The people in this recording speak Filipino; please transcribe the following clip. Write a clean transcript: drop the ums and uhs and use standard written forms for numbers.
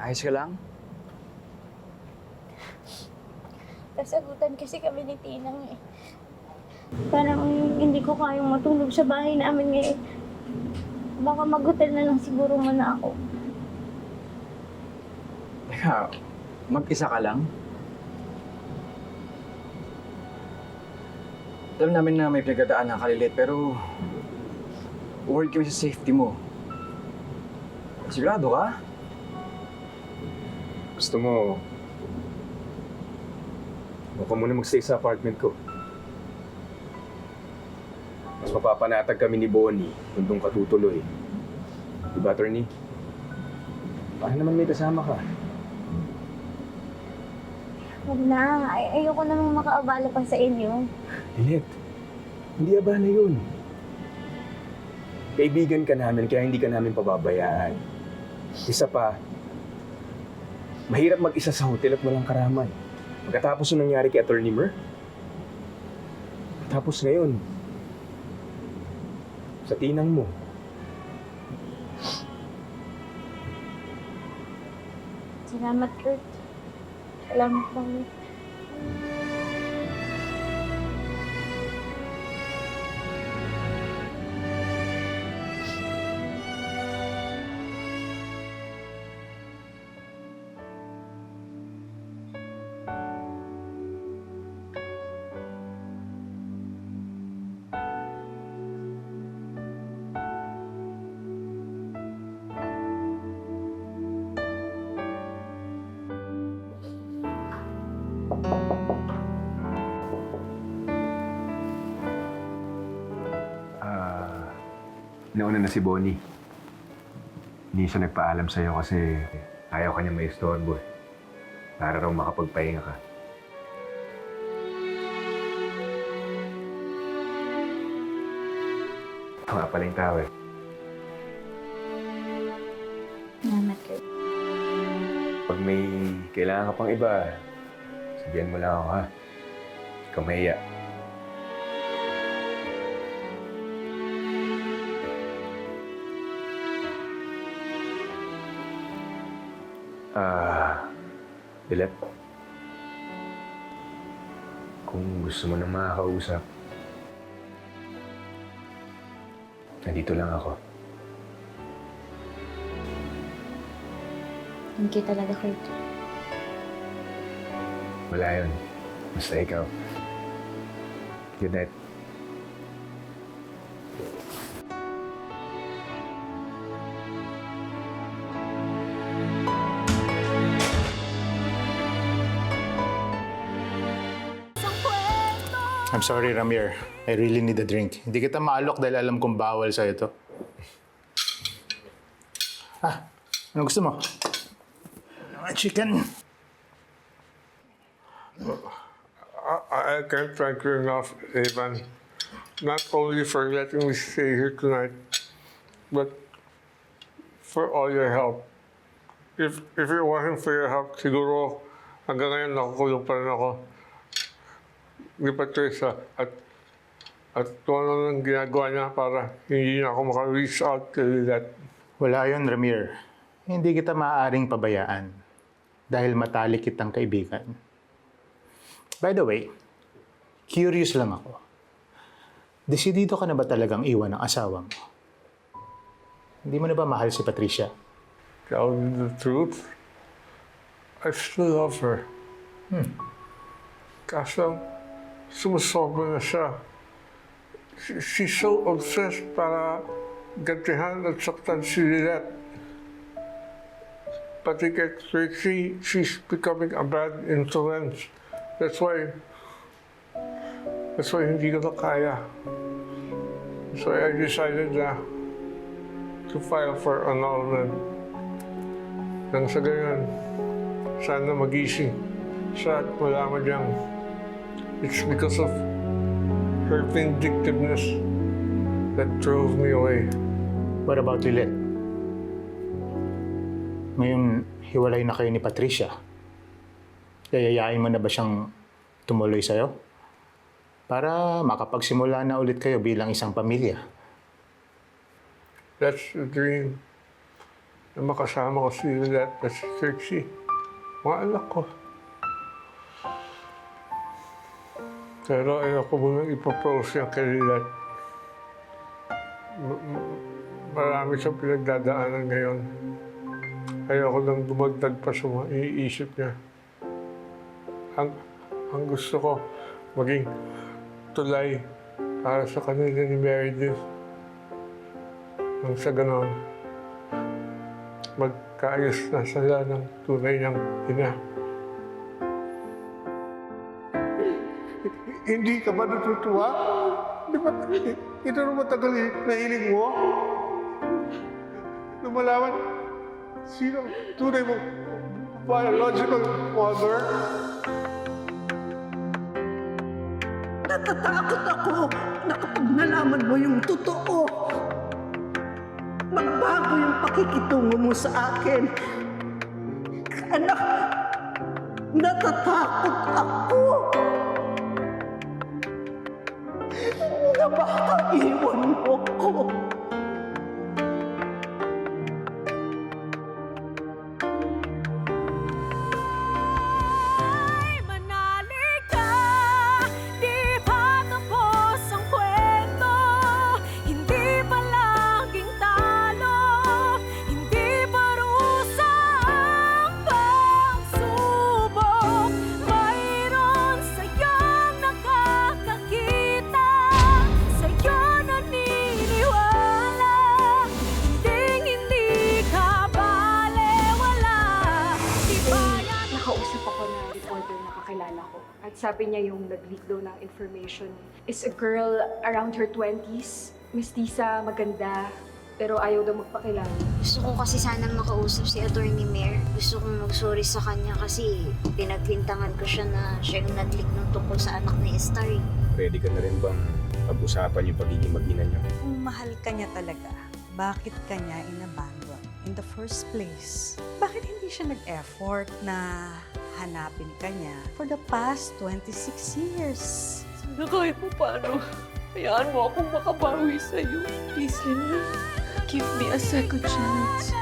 Ayos ka lang? Nasagutan kasi kami ni Tinang eh. Parang hindi ko kayang matulog sa bahay namin ngayon. Baka mag-hotel na lang siguro muna ako. Teka, mag-isa ka lang? Alam namin na may pinagdadaan ng kalilit, pero worried kami sa safety mo. Sigurado ka? Gusto mo, huwag ka muna magstay sa apartment ko. Mas mapapanatag kami ni Bonnie kung doon ka tutuloy. Diba, attorney? Baka naman may kasama ka. Huwag na. Ayoko namang makaabala pa sa inyo. Lilet, hindi abala yun. Kaibigan ka namin kaya hindi ka namin pababayaan. Isa pa, mahirap mag-isa sa hotel at walang karaman. Pagkatapos yung nangyari kay Attorney Mer, tapos ngayon, sa tinang mo. Salamat, Kurt. Salamat kami. Nauna na si Bonnie. Hindi siya nagpaalam sa'yo kasi ayaw ka niya maistorbo eh. Para raw makapagpahinga ka. Ito nga pala yung tao eh. Salamat, Kurt. Pag may kailangan ka pang iba, sabihan mo lang ako ha. Huwag kang mahiya. Lilet. Kung gusto mo na makakausap, nandito lang ako. Thank you talaga, Kurt. Wala yun. Basta ikaw. Good night. I'm sorry, Ramir. I really need a drink. Hindi kita maalok dahil alam kong bawal sa'yo ito. Ano gusto mo? Chicken. I can't thank you enough, Evan. Not only for letting me stay here tonight, but for all your help. If it wasn't for your help, siguro hanggang ngayon nakukulong pa rin ako. Ni Patricia at kung ano nang ginagawa niya para hindi na ako maka-reach out to that. Wala yun, Ramir. Hindi kita maaaring pabayaan dahil matalik kitang kaibigan. By the way, curious lang ako. Desidido ka na ba talagang iwan ng asawa mo? Hindi mo na ba mahal si Patricia? Tell you the truth, I still love her. Kaso, sumusobra na siya. She's so obsessed para gantihan at saktan si Lilet. Pati kay Tracy, she's becoming a bad influence. That's why hindi ko na kaya. So I decided na to file for annulment. Nang sa ganyan, sana magising siya at malaman niyang it's because of her vindictiveness that drove me away. What about Lilet? Ngayon, hiwalay na kayo ni Patricia. Yayayain mo na ba siyang tumuloy sa'yo? Para makapagsimula na ulit kayo bilang isang pamilya. That's the dream. na makasama ko si Lilette at si Trixie. Mga anak ko. Pero ayoko munang ipapose yan kay Lilette. Marami siyang pinagdadaanan ngayon. Ayoko lang dumagdag pa sa mga iniisip niya. Ang gusto ko, maging tulay para sa kanila ni Meredith. Nang sa ganon, magkaayos na sila ng tunay ng ina. Hindi ka ba natutuwa? Di ba ito na matagal na hiling mo? Lumalaman, sino tunay mong biological mother? Natatakot ako na kapag nalaman mo yung totoo, magbago yung pakikitungo mo sa akin. Anak, natatakot ako na baka iwan mo ko. Nakausap ako na reporter na kakilala ko. At sabi niya yung nag-leak daw ng information is a girl around her 20s. Mestiza, maganda, pero ayaw daw magpakilala. Gusto ko kasi sana makausap si Attorney Mayor. Gusto kong mag-sorry sa kanya kasi pinagbintangan ko siya na siya yung nag-leak ng tungkol sa anak ni Star. Ready ka na rin bang pag-usapan yung pagiging mag-ina niyo? Kung mahal ka niya talaga, bakit ka niya inabandon in the first place? Bakit hindi siya nag-effort na hanapin ka niya for the past 26 years? Sana kahit mo paano, hayaan mo akong makabawi sa'yo. Please, Lynette, give me a second chance.